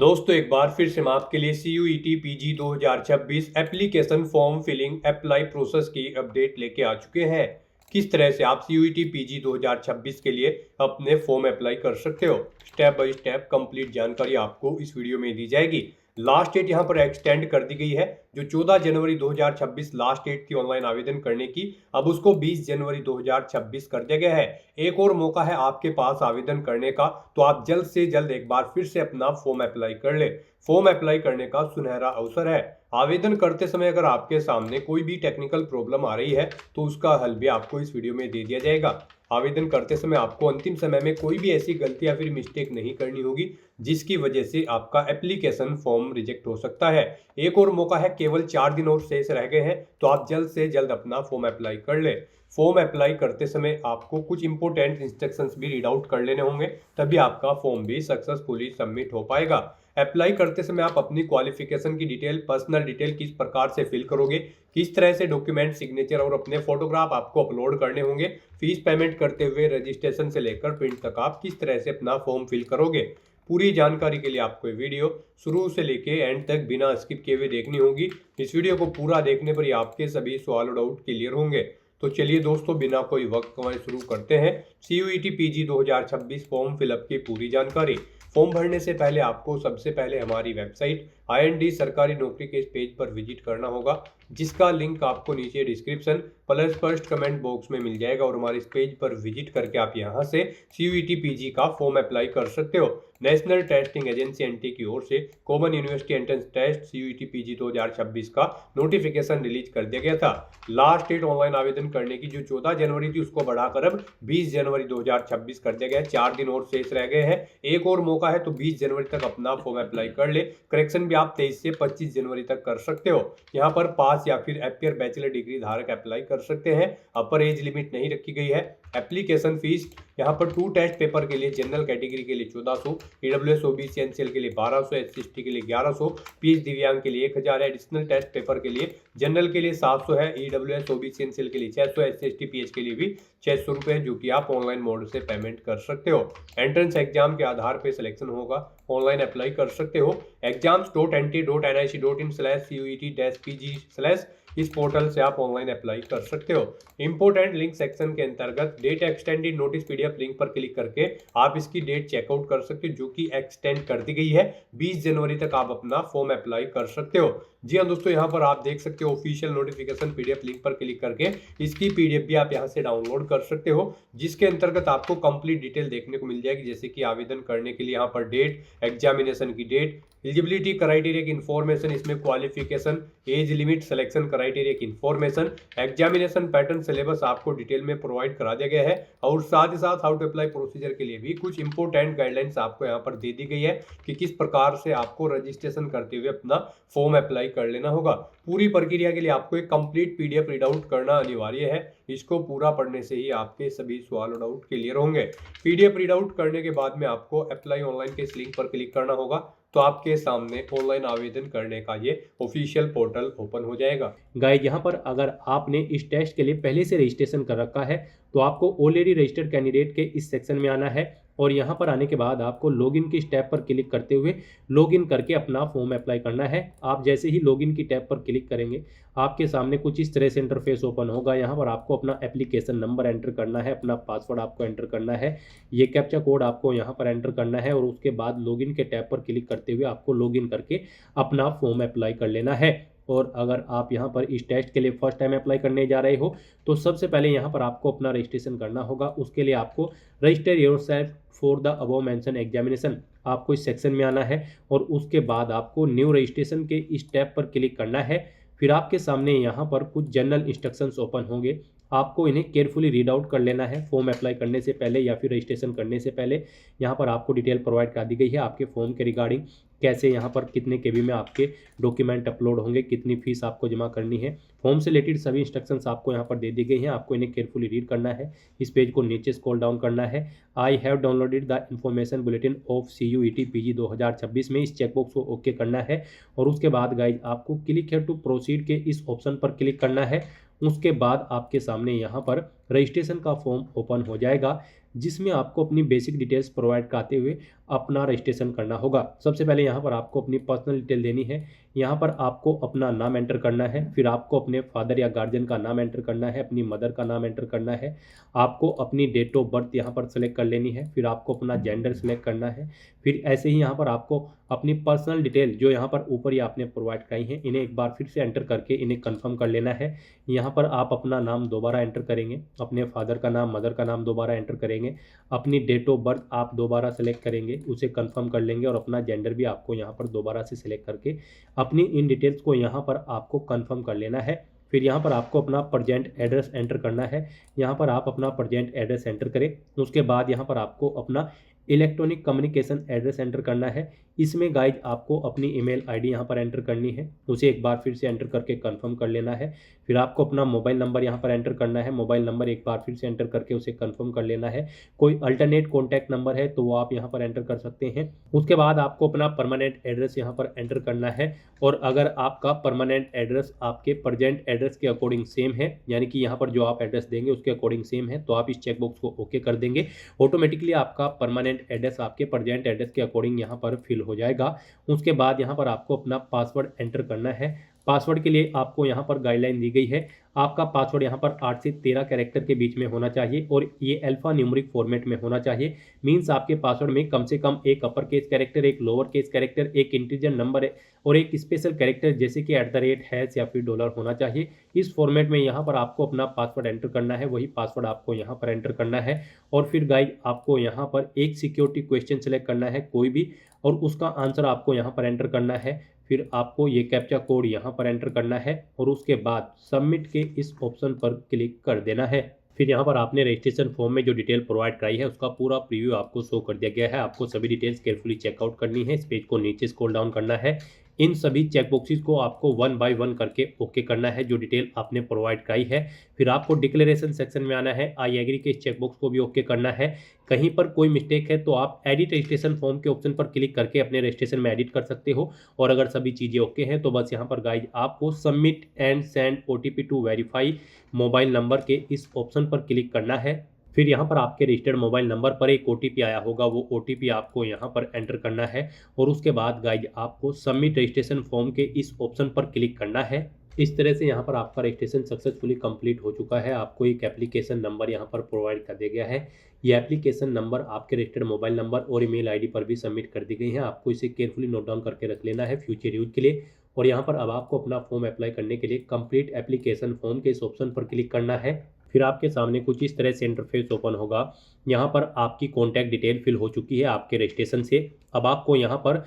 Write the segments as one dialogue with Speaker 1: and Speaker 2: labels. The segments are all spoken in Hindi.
Speaker 1: दोस्तों एक बार फिर से हम आपके लिए CUET PG 2026 application form filling apply process की अपडेट लेके आ चुके हैं। किस तरह से आप CUET PG 2026 के लिए अपने फॉर्म अप्लाई कर सकते हो, स्टेप बाय स्टेप कंप्लीट जानकारी आपको इस वीडियो में दी जाएगी। लास्ट डेट यहां पर एक्सटेंड कर दी गई है। जो 14 जनवरी 2026 लास्ट डेट थी ऑनलाइन आवेदन करने की, अब उसको 20 जनवरी 2026 कर दिया गया है। एक और मौका है आपके पास आवेदन करने का, तो आप जल्द से जल्द एक बार फिर से अपना फॉर्म अप्लाई कर ले। फॉर्म अप्लाई करने का सुनहरा अवसर है। आवेदन करते समय अगर आपके सामने कोई भी टेक्निकल प्रॉब्लम आ रही है तो उसका हल भी आपको इस वीडियो में दे दिया जाएगा। आवेदन करते समय आपको अंतिम समय में कोई भी ऐसी गलती या फिर मिस्टेक नहीं करनी होगी जिसकी वजह से आपका एप्लीकेशन फॉर्म रिजेक्ट हो सकता है। एक और मौका है, केवल 4 दिन और शेष रह गए हैं, तो आप जल्द से जल्द अपना फॉर्म अप्लाई कर ले। फॉर्म अप्लाई करते समय आपको कुछ इंपॉर्टेंट इंस्ट्रक्शंस भी रीड आउट कर लेने होंगे, तभी आपका फॉर्म भी सक्सेसफुली सबमिट हो पाएगा। अप्लाई करते समय आप अपनी क्वालिफिकेशन की डिटेल, पर्सनल डिटेल किस प्रकार से फिल करोगे, किस तरह से डॉक्यूमेंट, सिग्नेचर और अपने फोटोग्राफ आपको अपलोड करने होंगे, फीस पेमेंट करते हुए रजिस्ट्रेशन से लेकर प्रिंट तक आप किस तरह से अपना फॉर्म फिल करोगे, पूरी जानकारी के लिए आपको ये वीडियो शुरू से लेके एंड तक बिना स्किप किए हुए देखनी होगी। इस वीडियो को पूरा देखने पर ही आपके सभी सवाल और डाउट क्लियर होंगे। तो चलिए दोस्तों, बिना कोई वक्त गंवाए शुरू करते हैं CUET PG 2026 फॉर्म फिलअप की पूरी जानकारी। फॉर्म भरने से पहले आपको सबसे पहले हमारी वेबसाइट IND सरकारी नौकरी के इस पेज पर विजिट करना होगा, जिसका लिंक आपको नीचे description plus first comment box में मिल जाएगा। और हमारे इस पेज पर विजिट करके आप यहां से CUET PG का फॉर्म अप्लाई कर सकते हो। नेशनल टेस्टिंग एजेंसी NT की ओर से common university entrance test CUET PG 2026 का नोटिफिकेशन रिलीज कर दिया गया था। लास्ट डेट ऑनलाइन आवेदन करने की जो 14 जनवरी थी, उसको बढ़ाकर अब 20 जनवरी 2026 कर दिया गया। 4 दिन और शेष रह गए हैं। एक और मौका है, तो 20 जनवरी तक अपना फॉर्म अप्लाई कर ले। करेक्शन भी आप 23 से 25 जनवरी तक कर सकते हो। यहाँ पर पास या फिर FPR बैचलर डिग्री धारक अप्लाई कर सकते हैं। अपर एज लिमिट नहीं रखी गई है। एप्लीकेशन फीस यहाँ पर 2 टेस्ट पेपर के लिए जनरल कैटेगरी के लिए 1400, EWS OBC NCL के लिए 1200, SC/ST के लिए 1100, PH दिव्यांग के लिए 1000 है। एडिशनल टेस्ट पेपर के लिए जनरल के लिए 700 है, EWS OBC NCL के लिए 600, SC/ST PH के लिए भी 600 रुपये, जो कि आप ऑनलाइन मोड से पेमेंट कर सकते हो। एंट्रेंस एग्जाम के आधार पर सिलेक्शन होगा, ऑनलाइन अप्लाई कर सकते हो। exams.nt.nic.in/CUET-PG/ इस पोर्टल से आप ऑनलाइन अप्लाई कर सकते हो। इंपोर्टेंट लिंक सेक्शन के अंतर्गत date extended notice PDF link पर क्लिक करके आप इसकी डेट चेकआउट कर सकते हो, जो कि एक्सटेंड कर दी गई है। 20 जनवरी तक आप अपना फॉर्म अप्लाई कर सकते हो। जी हाँ दोस्तों, यहाँ पर आप देख सकते हो ऑफिशियल नोटिफिकेशन PDF लिंक पर क्लिक करके इसकी PDF भी आप यहाँ से डाउनलोड कर सकते हो, जिसके अंतर्गत आपको कंप्लीट डिटेल देखने को मिल जाएगी, जैसे कि आवेदन करने के लिए यहाँ पर डेट, एग्जामिनेशन की डेट, एलिजिबिलिटी क्राइटेरिया की इन्फॉर्मेशन, इसमें qualification, age limit, selection criteria की इन्फॉर्मेशन, एग्जामिनेशन पैटर्न, सिलेबस आपको डिटेल में प्रोवाइड करा दिया गया है। और साथ ही साथ हाउ टू अप्लाई प्रोसीजर के लिए भी कुछ इंपॉर्टेंट गाइडलाइंस आपको यहाँ पर दे दी गई है कि किस प्रकार से आपको रजिस्ट्रेशन करते हुए अपना फॉर्म अप्लाई कर लेना होगा। पूरी प्रक्रिया के लिए आपको एक कंप्लीट PDF रीड आउट करना अनिवार्य है। इसको पूरा पढ़ने से ही आपके सभी सवाल और डाउट क्लियर होंगे। PDF रीड आउट करने के बाद में आपको अप्लाई ऑनलाइन के इस लिंक पर क्लिक करना होगा, तो आपके सामने ऑनलाइन आवेदन करने का ये ऑफिशियल पोर्टल ओपन हो जाएगा।
Speaker 2: गाइज, यहाँ पर अगर आपने इस टेस्ट के लिए पहले से रजिस्ट्रेशन कर रखा है तो आपको ऑलरेडी रजिस्टर्ड कैंडिडेट के इस सेक्शन में आना है। और यहाँ पर आने के बाद आपको लॉगिन की टैब पर क्लिक करते हुए लॉगिन करके अपना फॉर्म अप्लाई करना है। आप जैसे ही लॉगिन की टैब पर क्लिक करेंगे, आपके सामने कुछ इस तरह से इंटरफेस ओपन होगा। यहाँ पर आपको अपना एप्लीकेशन नंबर एंटर करना है, अपना पासवर्ड आपको एंटर करना है, ये कैप्चा कोड आपको यहाँ पर एंटर करना है। और उसके बाद लॉगिन के टैब पर क्लिक करते हुए आपको लॉगिन करके अपना फॉर्म अप्लाई कर लेना है। और अगर आप यहाँ पर इस टेस्ट के लिए फर्स्ट टाइम अप्लाई करने जा रहे हो तो सबसे पहले यहाँ पर आपको अपना रजिस्ट्रेशन करना होगा। उसके लिए आपको register yourself for the above mention examination, आपको इस सेक्शन में आना है। और उसके बाद आपको न्यू रजिस्ट्रेशन के इस टैब पर क्लिक करना है। फिर आपके सामने यहाँ पर कुछ जनरल इंस्ट्रक्शंस ओपन होंगे, आपको इन्हें केयरफुली रीड आउट कर लेना है। फॉर्म अप्लाई करने से पहले या फिर रजिस्ट्रेशन करने से पहले यहाँ पर आपको डिटेल प्रोवाइड कर दी गई है आपके फॉर्म के रिगार्डिंग, कैसे यहाँ पर कितने KB में आपके डॉक्यूमेंट अपलोड होंगे, कितनी फीस आपको जमा करनी है। फॉर्म से रिलेटेड सभी इंस्ट्रक्शंस आपको यहाँ पर दे दी गई हैं, आपको इन्हें केयरफुली रीड करना है। इस पेज को नीचे स्क्रॉल डाउन करना है। I have downloaded the information bulletin of CUET PG 2026 में इस चेकबॉक्स को ओके करना है। और उसके बाद गाइज आपको क्लिक है टू प्रोसीड के इस ऑप्शन पर क्लिक करना है। उसके बाद आपके सामने यहाँ पर रजिस्ट्रेशन का फॉर्म ओपन हो जाएगा, जिसमें आपको अपनी बेसिक डिटेल्स प्रोवाइड कराते हुए अपना रजिस्ट्रेशन करना होगा। सबसे पहले यहाँ पर आपको अपनी पर्सनल डिटेल देनी है। यहाँ पर आपको अपना नाम एंटर करना है, फिर आपको अपने फादर या गार्जियन का नाम एंटर करना है, अपनी मदर का नाम एंटर करना है, आपको अपनी डेट ऑफ बर्थ यहाँ पर सेलेक्ट कर लेनी है, फिर आपको अपना जेंडर सेलेक्ट करना है। फिर ऐसे ही यहाँ पर आपको अपनी पर्सनल डिटेल जो यहाँ पर ऊपर ही आपने प्रोवाइड कराई हैं, इन्हें एक बार फिर से एंटर करके इन्हें कंफर्म कर लेना है। यहाँ पर आप अपना नाम दोबारा एंटर करेंगे, अपने फादर का नाम, मदर का नाम दोबारा एंटर करेंगे, अपनी डेट ऑफ बर्थ आप दोबारा सेलेक्ट करेंगे, उसे कंफर्म कर लेंगे और अपना जेंडर भी आपको यहाँ पर दोबारा से सिलेक्ट करके अपनी इन डिटेल्स को यहाँ पर आपको कंफर्म कर लेना है। फिर यहाँ पर आपको अपना प्रेजेंट एड्रेस एंटर करना है। यहाँ पर आप अपना प्रेजेंट एड्रेस एंटर करें। उसके बाद यहाँ पर आपको अपना इलेक्ट्रॉनिक कम्युनिकेशन एड्रेस एंटर करना है। इसमें गाइज आपको अपनी ईमेल आईडी यहाँ पर एंटर करनी है, उसे एक बार फिर से एंटर करके कंफर्म कर लेना है। फिर आपको अपना मोबाइल नंबर यहाँ पर एंटर करना है, मोबाइल नंबर एक बार फिर से एंटर करके उसे कंफर्म कर लेना है। कोई अल्टरनेट कॉन्टैक्ट नंबर है तो वो आप यहाँ पर एंटर कर सकते हैं। उसके बाद आपको अपना परमानेंट एड्रेस यहाँ पर एंटर करना है, और अगर आपका परमानेंट एड्रेस आपके प्रेजेंट एड्रेस के अकॉर्डिंग सेम है, यानी कि यहाँ पर जो आप एड्रेस देंगे उसके अकॉर्डिंग सेम है, तो आप इस चेकबॉक्स को ओके कर देंगे। ऑटोमेटिकली आपका परमानेंट एड्रेस आपके प्रेजेंट एड्रेस के अकॉर्डिंग यहाँ पर फिल हो जाएगा। उसके बाद यहाँ पर आपको अपना पासवर्ड एंटर करना है। पासवर्ड के लिए आपको यहाँ पर गाइडलाइन दी गई है। आपका पासवर्ड यहाँ पर 8 से 13 कैरेक्टर के बीच में होना चाहिए और ये अल्फा न्यूमेरिक फॉर्मेट में होना चाहिए। मींस आपके पासवर्ड में कम से कम एक अपर केस कैरेक्टर, एक लोअर केस कैरेक्टर, एक इंटीजर नंबर और एक स्पेशल कैरेक्टर जैसे कि @ या फिर डॉलर होना चाहिए। इस फॉर्मेट में यहाँ पर आपको अपना पासवर्ड एंटर करना है, वही पासवर्ड आपको यहाँ पर एंटर करना है। और फिर गाइड आपको यहाँ पर एक सिक्योरिटी क्वेश्चन सेलेक्ट करना है कोई भी, और उसका आंसर आपको यहाँ पर एंटर करना है। फिर आपको ये कैप्चा कोड यहाँ पर एंटर करना है और उसके बाद सबमिट के इस ऑप्शन पर क्लिक कर देना है। फिर यहाँ पर आपने रजिस्ट्रेशन फॉर्म में जो डिटेल प्रोवाइड कराई है उसका पूरा प्रीव्यू आपको शो कर दिया गया है। आपको सभी डिटेल्स केयरफुली चेकआउट करनी है। इस पेज को नीचे स्क्रॉल डाउन करना है। इन सभी चेकबॉक्सेस को आपको 1 बाय 1 करके ओके करना है जो डिटेल आपने प्रोवाइड कराई है। फिर आपको डिक्लेरेशन सेक्शन में आना है, आई एग्री के इस चेकबॉक्स को भी ओके करना है। कहीं पर कोई मिस्टेक है तो आप एडिट रजिस्ट्रेशन फॉर्म के ऑप्शन पर क्लिक करके अपने रजिस्ट्रेशन में एडिट कर सकते हो। और अगर सभी चीज़ें ओके हैं तो बस यहाँ पर गाइज आपको submit and send OTP to verify mobile number के इस ऑप्शन पर क्लिक करना है। फिर यहाँ पर आपके रजिस्टर्ड मोबाइल नंबर पर एक OTP आया होगा, वो OTP आपको यहाँ पर एंटर करना है और उसके बाद गाइज आपको सबमिट रजिस्ट्रेशन फॉर्म के इस ऑप्शन पर क्लिक करना है। इस तरह से यहाँ पर आपका रजिस्ट्रेशन सक्सेसफुली कंप्लीट हो चुका है। आपको एक एप्लीकेशन नंबर यहाँ पर प्रोवाइड कर दिया गया है। ये एप्लीकेशन नंबर आपके रजिस्टर्ड मोबाइल नंबर और ईमेल आईडी पर भी सबमिट कर दी गई है। आपको इसे केयरफुली नोट डाउन करके रख लेना है फ्यूचर यूज के लिए। और यहाँ पर अब आपको अपना फॉर्म अप्लाई करने के लिए कंप्लीट एप्लीकेशन फॉर्म के इस ऑप्शन पर क्लिक करना है। फिर आपके सामने कुछ इस तरह से इंटरफेस ओपन होगा। यहाँ पर आपकी कॉन्टैक्ट डिटेल फिल हो चुकी है आपके रजिस्ट्रेशन से। अब आपको यहाँ पर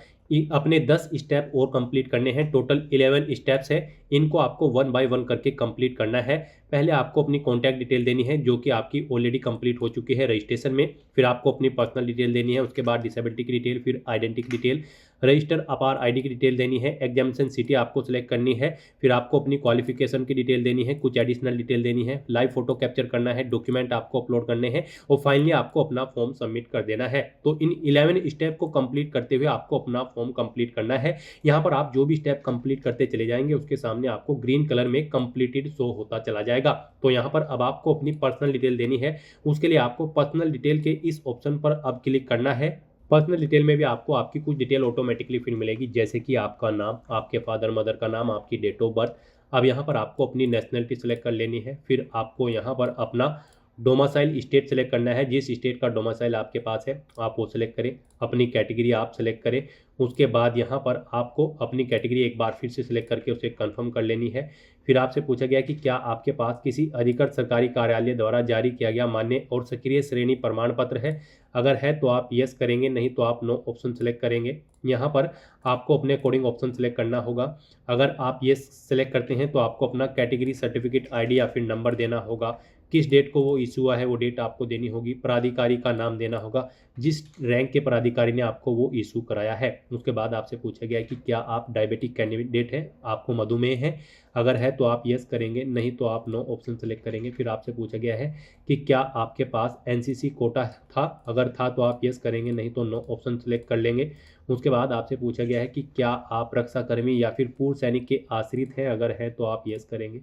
Speaker 2: अपने 10 स्टेप और कंप्लीट करने हैं। टोटल 11 स्टेप्स है, इनको आपको 1 बाय 1 करके कंप्लीट करना है। पहले आपको अपनी कॉन्टैक्ट डिटेल देनी है जो कि आपकी ऑलरेडी कंप्लीट हो चुकी है रजिस्ट्रेशन में। फिर आपको अपनी पर्सनल डिटेल देनी है, उसके बाद डिसेबिलिटी की डिटेल, फिर आइडेंटिटी डिटेल, रजिस्टर अपार आईडी की डिटेल देनी है, एग्जामिनेशन सिटी आपको सेलेक्ट करनी है, फिर आपको अपनी क्वालिफिकेशन की डिटेल देनी है, कुछ एडिशनल डिटेल देनी है, लाइव फोटो कैप्चर करना है, डॉक्यूमेंट आपको अपलोड करने हैं और फाइनली आपको अपना फॉर्म सबमिट कर देना है। तो इन 11 स्टेप को कंप्लीट करते हुए आपको अपना फॉर्म कंप्लीट करना है। यहाँ पर आप जो भी स्टेप कंप्लीट करते चले जाएंगे उसके सामने आपको ग्रीन कलर में कंप्लीटेड शो होता चला जाएगा। तो यहाँ पर अब आपको अपनी पर्सनल डिटेल देनी है। उसके लिए आपको पर्सनल डिटेल के इस ऑप्शन पर अब क्लिक करना है। पर्सनल डिटेल में भी आपको आपकी कुछ डिटेल ऑटोमेटिकली फिर मिलेगी, जैसे कि आपका नाम, आपके फादर मदर का नाम, आपकी डेट ऑफ बर्थ। अब यहाँ पर आपको अपनी नेशनलिटी सेलेक्ट कर लेनी है। फिर आपको यहाँ पर अपना डोमासाइल स्टेट सेलेक्ट करना है, जिस स्टेट का डोमासाइल आपके पास है आप वो सेलेक्ट करें। अपनी कैटेगरी आप सेलेक्ट करें। उसके बाद यहाँ पर आपको अपनी कैटेगरी एक बार फिर से सिलेक्ट करके उसे कंफर्म कर लेनी है। फिर आपसे पूछा गया कि क्या आपके पास किसी अधिकृत सरकारी कार्यालय द्वारा जारी किया गया मान्य और सक्रिय श्रेणी प्रमाण पत्र है। अगर है तो आप यस करेंगे, नहीं तो आप नो ऑप्शन सेलेक्ट करेंगे। यहाँ पर आपको अपने अकॉर्डिंग ऑप्शन सेलेक्ट करना होगा। अगर आप यस सेलेक्ट करते हैं तो आपको अपना कैटेगरी सर्टिफिकेट ID या फिर नंबर देना होगा। किस डेट को वो इशू हुआ है वो डेट आपको देनी होगी। प्राधिकारी का नाम देना होगा, जिस रैंक के प्राधिकारी ने आपको वो इशू कराया है। उसके बाद आपसे पूछा गया है कि क्या आप डायबिटिक कैंडिडेट हैं, आपको मधुमेह है। अगर है तो आप यस करेंगे, नहीं तो आप नो ऑप्शन सेलेक्ट करेंगे। फिर आपसे पूछा गया है कि क्या आपके पास NCC कोटा था। अगर था तो आप यस करेंगे, नहीं तो नो ऑप्शन सेलेक्ट कर लेंगे। उसके बाद आपसे पूछा गया है कि क्या आप रक्षाकर्मी या फिर पूर्व सैनिक के आश्रित हैं। अगर है तो आप यस करेंगे,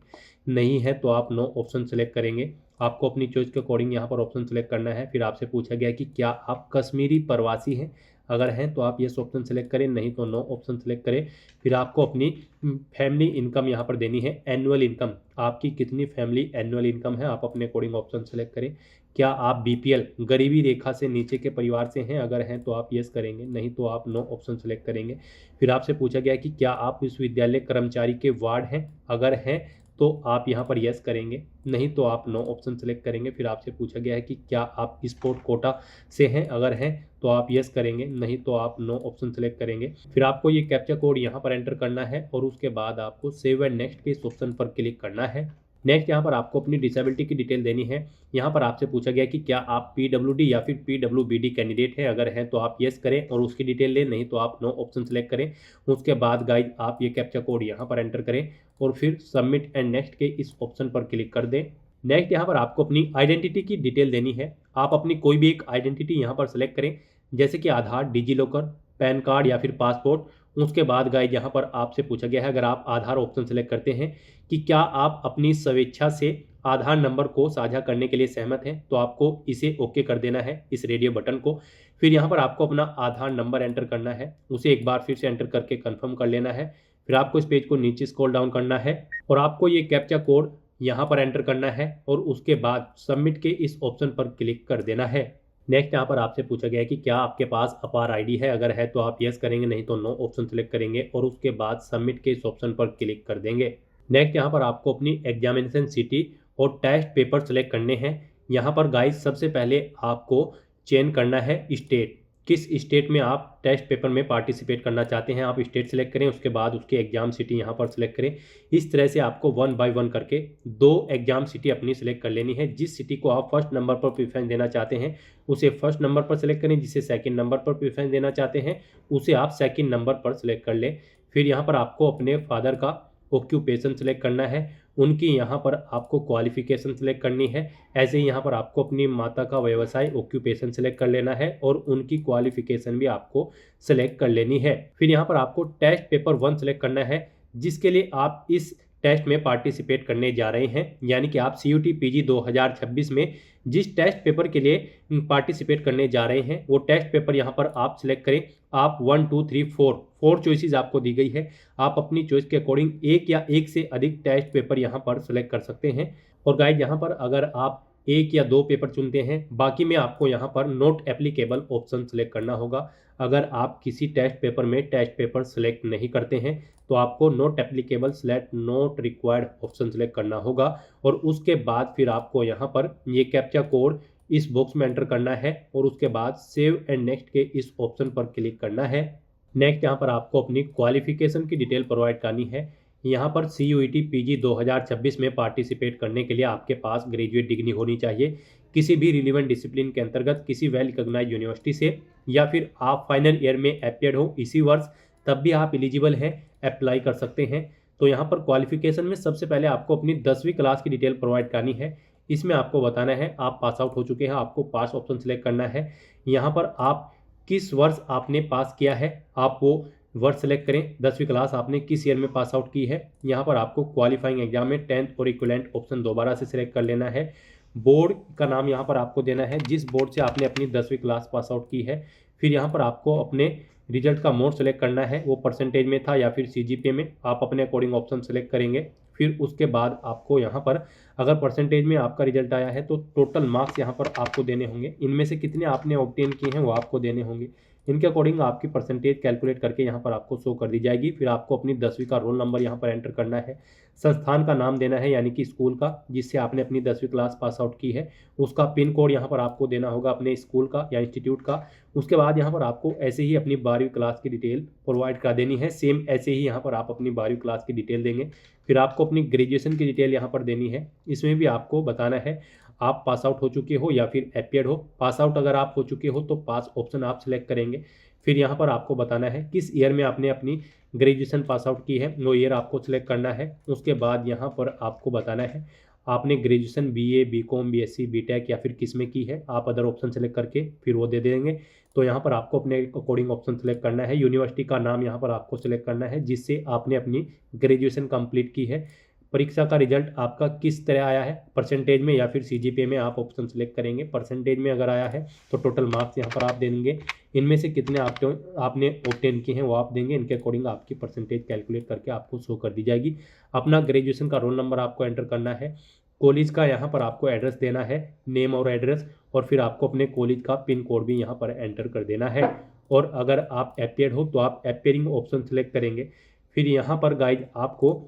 Speaker 2: नहीं है तो आप नो ऑप्शन सेलेक्ट करेंगे। आपको अपनी चॉइस के अकॉर्डिंग यहाँ पर ऑप्शन सेलेक्ट करना है। फिर आपसे पूछा गया है कि क्या आप कश्मीरी प्रवासी हैं। अगर हैं तो आप येस ऑप्शन सेलेक्ट करें, नहीं तो नो ऑप्शन सेलेक्ट करें। फिर आपको अपनी फैमिली इनकम यहाँ पर देनी है, एनुअल इनकम, आपकी कितनी फैमिली एनुअल इनकम है आप अपने अकॉर्डिंग ऑप्शन सेलेक्ट करें। क्या आप बीपीएल गरीबी रेखा से नीचे के परिवार से हैं, अगर हैं तो आप येस करेंगे, नहीं तो आप नो ऑप्शन सेलेक्ट करेंगे। फिर आपसे पूछा गया है कि क्या आप विश्वविद्यालय कर्मचारी के वार्ड हैं, अगर हैं तो आप यहाँ पर यस करेंगे, नहीं तो आप नो ऑप्शन सेलेक्ट करेंगे। फिर आपसे पूछा गया है कि क्या आप स्पोर्ट कोटा से हैं, अगर हैं तो आप यस करेंगे, नहीं तो आप नो ऑप्शन सेलेक्ट करेंगे। फिर आपको ये कैप्चा कोड यहाँ पर एंटर करना है और उसके बाद आपको सेव एंड नेक्स्ट के इस ऑप्शन पर क्लिक करना है। नेक्स्ट यहाँ पर आपको अपनी डिसेबिलिटी की डिटेल देनी है। यहाँ पर आपसे पूछा गया कि क्या आप पीडब्ल्यूडी या फिर पीडब्ल्यूबीडी कैंडिडेट हैं, अगर हैं तो आप यस करें और उसकी डिटेल लें, नहीं तो आप नो ऑप्शन सेलेक्ट करें। उसके बाद गाइड आप ये कैप्चा कोड यहाँ पर एंटर करें और फिर सबमिट एंड नेक्स्ट के इस ऑप्शन पर क्लिक कर दें। नेक्स्ट यहाँ पर आपको अपनी आइडेंटिटी की डिटेल देनी है। आप अपनी कोई भी एक आइडेंटिटी यहाँ पर सेलेक्ट करें, जैसे कि आधार, डिजी लॉकर, पैन कार्ड या फिर पासपोर्ट। उसके बाद गाइड यहाँ पर आपसे पूछा गया है, अगर आप आधार ऑप्शन सेलेक्ट करते हैं, कि क्या आप अपनी स्वेच्छा से आधार नंबर को साझा करने के लिए सहमत हैं, तो आपको इसे ओके कर देना है, इस रेडियो बटन को। फिर यहाँ पर आपको अपना आधार नंबर एंटर करना है, उसे एक बार फिर से एंटर करके कंफर्म कर लेना है। फिर आपको इस पेज को नीचे स्क्रॉल डाउन करना है और आपको ये कैप्चा कोड यहाँ पर एंटर करना है और उसके बाद सबमिट के इस ऑप्शन पर क्लिक कर देना है। नेक्स्ट यहाँ पर आपसे पूछा गया है कि क्या आपके पास अपार आईडी है, अगर है तो आप यस करेंगे, नहीं तो नो ऑप्शन सेलेक्ट करेंगे और उसके बाद सबमिट के इस ऑप्शन पर क्लिक कर देंगे। नेक्स्ट यहाँ पर आपको अपनी एग्जामिनेशन सिटी और टेस्ट पेपर सेलेक्ट करने हैं। यहाँ पर गाइस सबसे पहले आपको चयन करना है स्टेट, किस स्टेट में आप टेस्ट पेपर में पार्टिसिपेट करना चाहते हैं, आप स्टेट सेलेक्ट करें, उसके बाद उसकी एग्जाम सिटी यहाँ पर सेलेक्ट करें। इस तरह से आपको 1 बाय 1 करके 2 एग्जाम सिटी अपनी सेलेक्ट कर लेनी है। जिस सिटी को आप फर्स्ट नंबर पर प्रेफरेंस देना चाहते हैं उसे फर्स्ट नंबर पर सेलेक्ट करें, जिसे सेकंड नंबर पर प्रेफरेंस देना चाहते हैं उसे आप सेकंड नंबर पर सेलेक्ट कर लें। फिर यहाँ पर आपको अपने फादर का ऑक्यूपेशन सेलेक्ट करना है, उनकी यहाँ पर आपको क्वालिफिकेशन सेलेक्ट करनी है। ऐसे ही यहाँ पर आपको अपनी माता का व्यवसाय ऑक्यूपेशन सेलेक्ट कर लेना है और उनकी क्वालिफिकेशन भी आपको सेलेक्ट कर लेनी है। फिर यहाँ पर आपको टेस्ट पेपर 1 सेलेक्ट करना है, जिसके लिए आप इस टेस्ट में पार्टिसिपेट करने जा रहे हैं, यानी कि आप CUT PG 2026 में जिस टेस्ट पेपर के लिए पार्टिसिपेट करने जा रहे हैं वो टेस्ट पेपर यहाँ पर आप सिलेक्ट करें। आप 1 2 3 4 चॉइसेस आपको दी गई है, आप अपनी चॉइस के अकॉर्डिंग एक या एक से अधिक टेस्ट पेपर यहाँ पर सेलेक्ट कर सकते हैं। और गाइड यहाँ पर अगर आप 1 या 2 पेपर चुनते हैं, बाकी में आपको यहाँ पर नॉट एप्लीकेबल ऑप्शन सेलेक्ट करना होगा। अगर आप किसी टेस्ट पेपर में टेस्ट पेपर सेलेक्ट नहीं करते हैं तो आपको not applicable select not required option select करना होगा और उसके बाद फिर आपको यहाँ पर ये कैप्चा कोड इस बॉक्स में एंटर करना है और उसके बाद सेव एंड नेक्स्ट के इस ऑप्शन पर क्लिक करना है। नेक्स्ट यहाँ पर आपको अपनी क्वालिफिकेशन की डिटेल प्रोवाइड करनी है। यहाँ पर CUET PG 2026 में पार्टिसिपेट करने के लिए आपके पास ग्रेजुएट डिग्री होनी चाहिए, किसी भी रिलीवेंट डिसिप्लिन के अंतर्गत किसी वेल रिकॉग्नाइज्ड यूनिवर्सिटी से, या फिर आप फाइनल ईयर में अपीयर्ड हो इसी वर्ष, तब भी आप एलिजिबल हैं, अप्लाई कर सकते हैं। तो यहाँ पर क्वालिफिकेशन में सबसे पहले आपको अपनी 10वीं क्लास की डिटेल प्रोवाइड करनी है। इसमें आपको बताना है आप पास आउट हो चुके हैं, आपको पास ऑप्शन सेलेक्ट करना है। यहाँ पर आप किस वर्ष आपने पास किया है आप वो वर्ष सेलेक्ट करें, 10वीं क्लास आपने किस ईयर में पास आउट की है। यहाँ पर आपको क्वालिफाइंग एग्जाम में 10th और इक्विवेलेंट ऑप्शन दोबारा से सिलेक्ट कर लेना है। बोर्ड का नाम यहाँ पर आपको देना है, जिस बोर्ड से आपने अपनी 10वीं क्लास पास आउट की है। फिर यहाँ पर आपको अपने रिजल्ट का मोड सेलेक्ट करना है, वो परसेंटेज में था या फिर CGPA में, आप अपने अकॉर्डिंग ऑप्शन सेलेक्ट करेंगे। फिर उसके बाद आपको यहाँ पर अगर परसेंटेज में आपका रिजल्ट आया है तो टोटल मार्क्स यहाँ पर आपको देने होंगे, इनमें से कितने आपने ऑब्टेन किए हैं वो आपको देने होंगे। इनके अकॉर्डिंग आपकी परसेंटेज कैलकुलेट करके यहाँ पर आपको शो कर दी जाएगी। फिर आपको अपनी 10वीं का रोल नंबर यहाँ पर एंटर करना है, संस्थान का नाम देना है यानी कि स्कूल का जिससे आपने अपनी 10वीं क्लास पास आउट की है, उसका पिन कोड यहाँ पर आपको देना होगा अपने स्कूल का या इंस्टीट्यूट का। उसके बाद यहाँ पर आपको ऐसे ही अपनी 12वीं क्लास की डिटेल प्रोवाइड कर देनी है, सेम ऐसे ही यहाँ पर आप अपनी 12वीं क्लास की डिटेल देंगे। फिर आपको अपनी ग्रेजुएशन की डिटेल यहाँ पर देनी है, इसमें भी आपको बताना है आप पास आउट हो चुके हो या फिर अपीयर्ड हो। पास आउट अगर आप हो चुके हो तो पास ऑप्शन आप सिलेक्ट करेंगे। फिर यहाँ पर आपको बताना है किस ईयर में आपने अपनी ग्रेजुएशन पास आउट की है, वो ईयर आपको सिलेक्ट करना है। उसके बाद यहाँ पर आपको बताना है आपने graduation BA BCom BSc BTech या फिर किस में की है, आप अदर ऑप्शन सेलेक्ट करके फिर वो दे देंगे। तो यहाँ पर आपको अपने अकॉर्डिंग ऑप्शन सेलेक्ट करना है, यूनिवर्सिटी का नाम यहाँ पर आपको सेलेक्ट करना है जिससे आपने अपनी ग्रेजुएशन कंप्लीट की है। परीक्षा का रिजल्ट आपका किस तरह आया है, परसेंटेज में या फिर सीजीपीए में, आप ऑप्शन सेलेक्ट करेंगे। परसेंटेज में अगर आया है तो टोटल मार्क्स यहाँ पर आप देंगे, इनमें से कितने आपने ऑब्टेन किए हैं वो आप देंगे, इनके अकॉर्डिंग आपकी परसेंटेज कैलकुलेट करके आपको शो कर दी जाएगी। अपना ग्रेजुएशन का रोल नंबर आपको एंटर करना है, कॉलेज का यहाँ पर आपको एड्रेस देना है, नेम और एड्रेस, और फिर आपको अपने कॉलेज का पिन कोड भी यहाँ पर एंटर कर देना है। और अगर आप अपियर हो तो आप अपियरिंग ऑप्शन सेलेक्ट करेंगे। फिर यहाँ पर गाइज आपको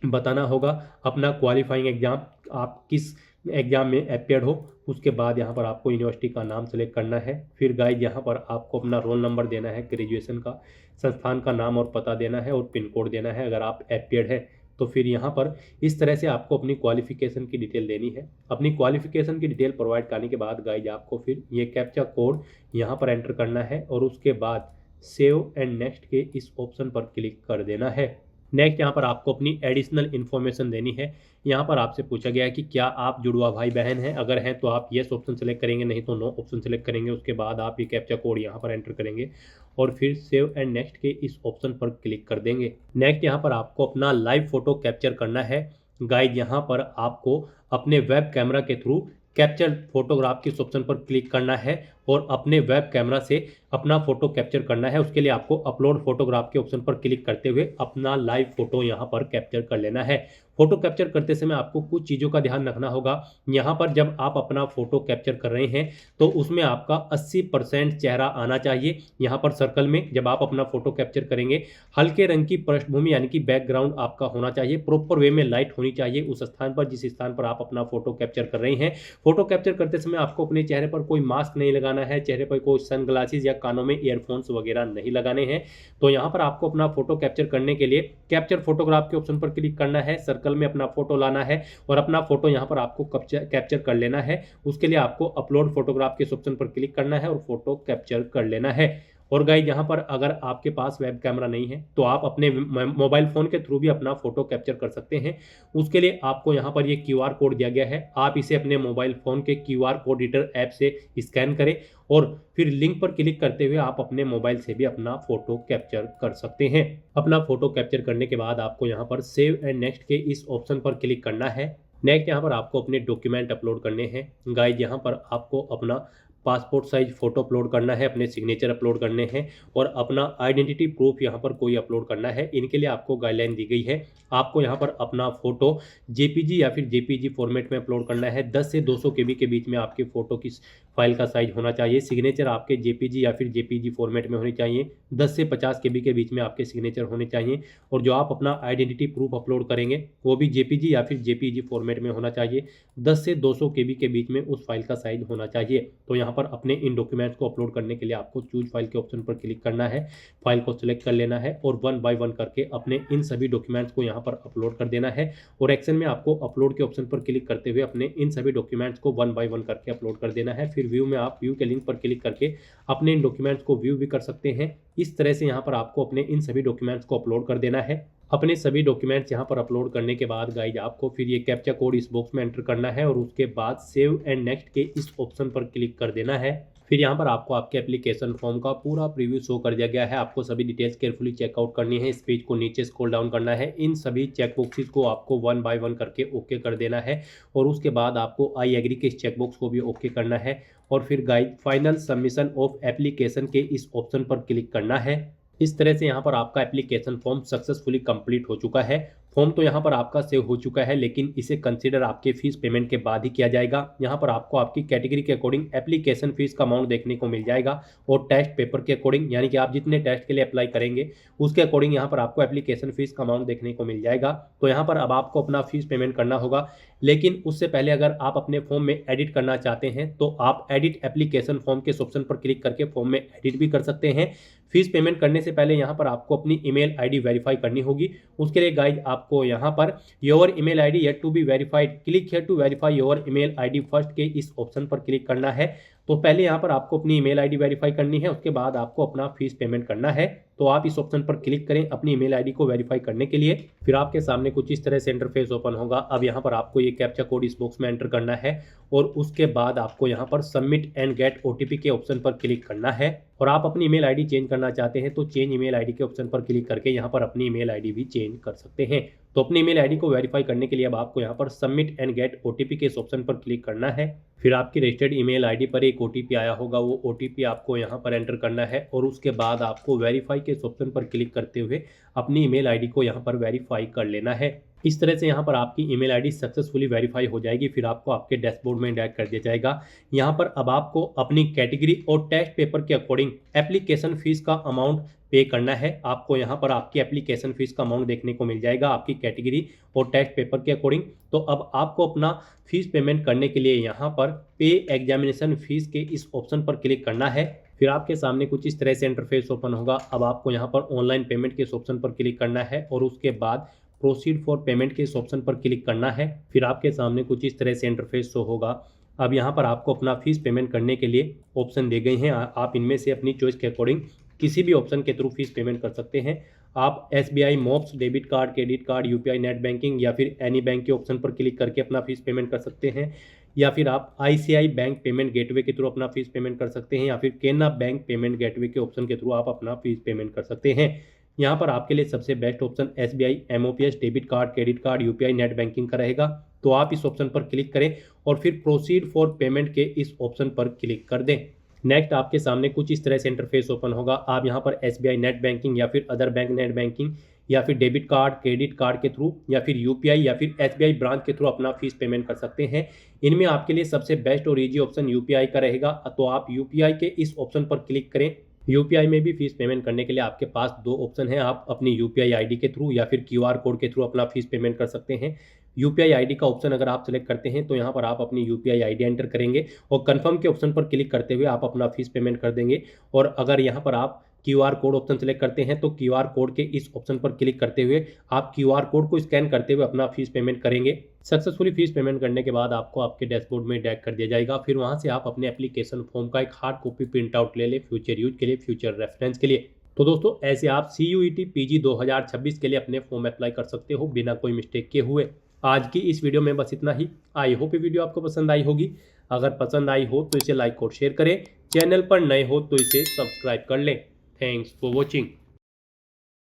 Speaker 2: बताना होगा अपना क्वालिफाइंग एग्जाम, आप किस एग्जाम में अपियर्ड हो, उसके बाद यहाँ पर आपको यूनिवर्सिटी का नाम सेलेक्ट करना है। फिर गाइज यहाँ पर आपको अपना रोल नंबर देना है, ग्रेजुएशन का, संस्थान का नाम और पता देना है, और पिन कोड देना है अगर आप अपियर्ड है तो। फिर यहाँ पर इस तरह से आपको अपनी क्वालिफिकेशन की डिटेल देनी है। अपनी क्वालिफिकेशन की डिटेल प्रोवाइड करने के बाद गाइज आपको फिर ये कैप्चा कोड यहाँ पर एंटर करना है, और उसके बाद सेव एंड नेक्स्ट के इस ऑप्शन पर क्लिक कर देना है। नेक्स्ट यहाँ पर आपको अपनी एडिशनल इन्फॉर्मेशन देनी है। यहाँ पर आपसे पूछा गया है कि क्या आप जुड़वा भाई बहन हैं, अगर हैं तो आप येस ऑप्शन सेलेक्ट करेंगे, नहीं तो नो ऑप्शन सेलेक्ट करेंगे। उसके बाद आप ये कैप्चा कोड यहाँ पर एंटर करेंगे और फिर सेव एंड नेक्स्ट के इस ऑप्शन पर क्लिक कर देंगे। नेक्स्ट यहाँ पर आपको अपना लाइव फोटो कैप्चर करना है। गाइड यहाँ पर आपको अपने वेब कैमरा के थ्रू कैप्चर फोटोग्राफ के इस ऑप्शन पर क्लिक करना है और अपने वेब कैमरा से अपना फोटो कैप्चर करना है। उसके लिए आपको अपलोड फोटोग्राफ के ऑप्शन पर क्लिक करते हुए अपना लाइव फोटो यहाँ पर कैप्चर कर लेना है। फोटो कैप्चर करते समय आपको कुछ चीज़ों का ध्यान रखना होगा। यहाँ पर जब आप अपना फोटो कैप्चर कर रहे हैं तो उसमें आपका 80% चेहरा आना चाहिए। यहाँ पर सर्कल में जब आप अपना फोटो कैप्चर करेंगे हल्के रंग की पृष्ठभूमि यानी कि बैकग्राउंड आपका होना चाहिए, प्रॉपर वे में लाइट होनी चाहिए उस स्थान पर जिस स्थान पर आप अपना फोटो कैप्चर कर रहे हैं। फोटो कैप्चर करते समय आपको अपने चेहरे पर कोई मास्क नहीं लगाना है, चेहरे पर कोई सनग्लासेस या कानों में ईयरफोन्स वगैरह नहीं लगाने हैं। तो यहाँ पर आपको अपना फोटो कैप्चर करने के लिए कैप्चर फोटोग्राफ के ऑप्शन पर क्लिक करना है, सर्कल में अपना फोटो लाना है और अपना फोटो यहाँ पर आपको कैप्चर कर लेना है। उसके लिए आपको अपलोड फोटोग्राफ के ऑप्शन पर क्लिक करना है और फोटो कैप्चर कर लेना है। और गाइस यहाँ पर अगर आपके पास वेब कैमरा नहीं है तो आप अपने मोबाइल फ़ोन के थ्रू भी अपना फ़ोटो कैप्चर कर सकते हैं। उसके लिए आपको यहाँ पर ये QR कोड दिया गया है, आप इसे अपने मोबाइल फ़ोन के QR कोड रीडर ऐप से स्कैन करें और फिर लिंक पर क्लिक करते हुए आप अपने मोबाइल से भी अपना फ़ोटो कैप्चर कर सकते हैं। अपना फ़ोटो कैप्चर करने के बाद आपको यहाँ पर सेव एंड नेक्स्ट के इस ऑप्शन पर क्लिक करना है। नेक्स्ट यहाँ पर आपको अपने डॉक्यूमेंट अपलोड करने हैं। गाइस यहाँ पर आपको अपना पासपोर्ट साइज फ़ोटो अपलोड करना है, अपने सिग्नेचर अपलोड करने हैं और अपना आइडेंटिटी प्रूफ यहाँ पर कोई अपलोड करना है। इनके लिए आपको गाइडलाइन दी गई है। आपको यहाँ पर अपना फ़ोटो JPG या फिर JPG फॉर्मेट में अपलोड करना है। 10 से 200 KB के बीच में आपकी फ़ोटो की फाइल का साइज होना चाहिए। सिग्नेचर आपके JPG या फिर JPG फॉर्मेट में होनी चाहिए। 10 से 50 KB के बीच में आपके सिग्नेचर होने चाहिए और जो आप अपना आइडेंटिटी प्रूफ अपलोड करेंगे वो भी JPG या फिर JPG फॉर्मेट में होना चाहिए। 10 से 200 KB के बीच में उस फाइल का साइज होना चाहिए। तो यहाँ पर अपने इन डॉक्यूमेंट्स को अपलोड करने के लिए आपको चूज फाइल के ऑप्शन पर क्लिक करना है, फाइल को सिलेक्ट कर लेना है और 1 बाय 1 करके अपने इन सभी डॉक्यूमेंट्स को यहाँ पर अपलोड कर देना है। और एक्शन में आपको अपलोड के ऑप्शन पर क्लिक करते हुए अपने इन सभी डॉक्यूमेंट्स को 1 बाय 1 करके अपलोड कर देना है। फिर व्यू में आप व्यू के लिंक पर क्लिक करके अपने इन डॉक्यूमेंट्स को व्यू भी कर सकते हैं। इस तरह से यहाँ पर आपको अपने इन सभी डॉक्यूमेंट्स को अपलोड कर देना है। अपने सभी डॉक्यूमेंट्स यहाँ पर अपलोड करने के बाद गाइज आपको फिर ये कैप्चा कोड इस बॉक्स में एंटर करना है और उसके बाद सेव एंड नेक्स्ट के इस ऑप्शन पर क्लिक कर देना है। फिर यहाँ पर आपको आपके एप्लीकेशन फॉर्म का पूरा प्रीव्यू शो कर दिया गया है। आपको सभी डिटेल्स केयरफुली चेकआउट करनी है। इस पेज को नीचे स्क्रॉल डाउन करना है, इन सभी चेकबॉक्सेस को आपको 1 बाय 1 करके ओके कर देना है और उसके बाद आपको आई एग्री के इस चेकबॉक्स को भी ओके करना है और फिर guide final submission of application के इस ऑप्शन पर क्लिक करना है। इस तरह से यहाँ पर आपका एप्लीकेशन फॉर्म सक्सेसफुली कंप्लीट हो चुका है। फॉर्म तो यहाँ पर आपका सेव हो चुका है लेकिन इसे कंसीडर आपके फीस पेमेंट के बाद ही किया जाएगा। यहाँ पर आपको आपकी कैटेगरी के अकॉर्डिंग एप्लीकेशन फीस का अमाउंट देखने को मिल जाएगा और टेस्ट पेपर के अकॉर्डिंग यानी कि आप जितने टेस्ट के लिए अप्लाई करेंगे उसके अकॉर्डिंग यहाँ पर आपको एप्लीकेशन फीस का अमाउंट देखने को मिल जाएगा। तो यहाँ पर अब आपको अपना फीस पेमेंट करना होगा, लेकिन उससे पहले अगर आप अपने फॉर्म में एडिट करना चाहते हैं तो आप एडिट एप्लीकेशन फॉर्म के ऑप्शन पर क्लिक करके फॉर्म में एडिट भी कर सकते हैं। फीस पेमेंट करने से पहले यहाँ पर आपको अपनी ईमेल आईडी वेरीफाई करनी होगी। उसके लिए गाइड आपको यहाँ पर your email ID yet to be verified, click here to verify your email ID first के इस ऑप्शन पर क्लिक करना है। तो पहले यहाँ पर आपको अपनी ईमेल आईडी वेरीफाई करनी है, उसके बाद आपको अपना फीस पेमेंट करना है। तो आप इस ऑप्शन पर क्लिक करें अपनी ईमेल आईडी को वेरीफाई करने के लिए। फिर आपके सामने कुछ इस तरह से इंटरफेस ओपन होगा। अब यहाँ पर आपको ये कैप्चा कोड इस बॉक्स में एंटर करना है और उसके बाद आपको यहाँ पर सबमिट एंड गेट OTP के ऑप्शन पर क्लिक करना है। और आप अपनी ईमेल आईडी चेंज करना चाहते हैं तो चेंज ईमेल आईडी के ऑप्शन पर क्लिक करके यहाँ पर अपनी ईमेल आईडी भी चेंज कर सकते हैं। तो अपनी ईमेल आईडी को वेरीफाई करने के लिए अब आपको यहाँ पर सबमिट एंड गेट ओटीपी के इस ऑप्शन पर क्लिक करना है। फिर आपकी रजिस्टर्ड ईमेल आईडी पर एक ओटीपी आया होगा, वो ओटीपी आपको यहाँ पर एंटर करना है और उसके बाद आपको वेरीफाई के इस ऑप्शन पर क्लिक करते हुए अपनी ईमेल आईडी को यहाँ पर वेरीफाई कर लेना है। इस तरह से यहाँ पर आपकी ईमेल आईडी सक्सेसफुली वेरीफाई हो जाएगी। फिर आपको आपके डैशबोर्ड में डायरेक्ट कर दिया जाएगा। यहाँ पर अब आपको अपनी कैटेगरी और टेस्ट पेपर के अकॉर्डिंग एप्लीकेशन फीस का अमाउंट पे करना है। आपको यहाँ पर आपकी एप्लीकेशन फीस का अमाउंट देखने को मिल जाएगा आपकी कैटेगरी और टेस्ट पेपर के अकॉर्डिंग। तो अब आपको अपना फीस पेमेंट करने के लिए यहाँ पर पे एग्जामिनेशन फीस के इस ऑप्शन पर क्लिक करना है। फिर आपके सामने कुछ इस तरह से इंटरफेस ओपन होगा। अब आपको यहाँ पर ऑनलाइन पेमेंट के इस ऑप्शन पर क्लिक करना है और उसके बाद प्रोसीड फॉर पेमेंट के इस ऑप्शन पर क्लिक करना है। फिर आपके सामने कुछ इस तरह से इंटरफेस शो होगा। अब यहाँ पर आपको अपना फीस पेमेंट करने के लिए ऑप्शन दिए गए हैं। आप इनमें से अपनी चॉइस के अकॉर्डिंग किसी भी ऑप्शन के थ्रू फीस पेमेंट कर सकते हैं। आप SBI मोप्स, debit card, credit card, UPI net banking या फिर एनी बैंक के ऑप्शन पर क्लिक करके अपना फीस पेमेंट कर सकते हैं, या फिर आप ICICI बैंक पेमेंट गेटवे के थ्रू अपना फीस पेमेंट कर सकते हैं, या फिर केनरा बैंक पेमेंट गेटवे के ऑप्शन के थ्रू आप अपना फीस पेमेंट कर सकते हैं। यहाँ पर आपके लिए सबसे best option SBI MOPS debit card, credit card, UPI net banking का रहेगा। तो आप इस ऑप्शन पर क्लिक करें और फिर प्रोसीड फॉर पेमेंट के इस ऑप्शन पर क्लिक कर दें। नेक्स्ट आपके सामने कुछ इस तरह से इंटरफेस ओपन होगा। आप यहाँ पर SBI नेट बैंकिंग या फिर अदर बैंक नेट बैंकिंग या फिर डेबिट कार्ड, क्रेडिट कार्ड के थ्रू या फिर UPI या फिर SBI ब्रांच के थ्रू अपना फीस पेमेंट कर सकते हैं। इनमें आपके लिए सबसे बेस्ट और ईजी ऑप्शन UPI का रहेगा। तो आप UPI के इस ऑप्शन पर क्लिक करें। UPI में भी फीस पेमेंट करने के लिए आपके पास दो ऑप्शन हैं। आप अपनी UPI आईडी के थ्रू या फिर QR कोड के थ्रू अपना फीस पेमेंट कर सकते हैं। UPI आईडी का ऑप्शन अगर आप सेलेक्ट करते हैं तो यहाँ पर आप अपनी UPI आईडी एंटर करेंगे और कंफर्म के ऑप्शन पर क्लिक करते हुए आप अपना फीस पेमेंट कर देंगे। और अगर यहाँ पर आप QR कोड ऑप्शन सेलेक्ट करते हैं तो QR कोड के इस ऑप्शन पर क्लिक करते हुए आप QR कोड को स्कैन करते हुए अपना फीस पेमेंट करेंगे। सक्सेसफुली फीस पेमेंट करने के बाद आपको आपके डैशबोर्ड में डायरेक्ट कर दिया जाएगा। फिर वहाँ से आप अपने एप्लीकेशन फॉर्म का एक हार्ड कॉपी प्रिंट आउट ले लें फ्यूचर यूज के लिए, फ्यूचर रेफरेंस के लिए। तो दोस्तों ऐसे आप CUET PG 2026 के लिए अपने फॉर्म अप्लाई कर सकते हो बिना कोई मिस्टेक के हुए। आज की इस वीडियो में बस इतना ही। आई होप ये वीडियो आपको पसंद आई होगी। अगर पसंद आई हो तो इसे लाइक और शेयर करें। चैनल पर नए हो तो इसे सब्सक्राइब कर लें। Thanks for watching.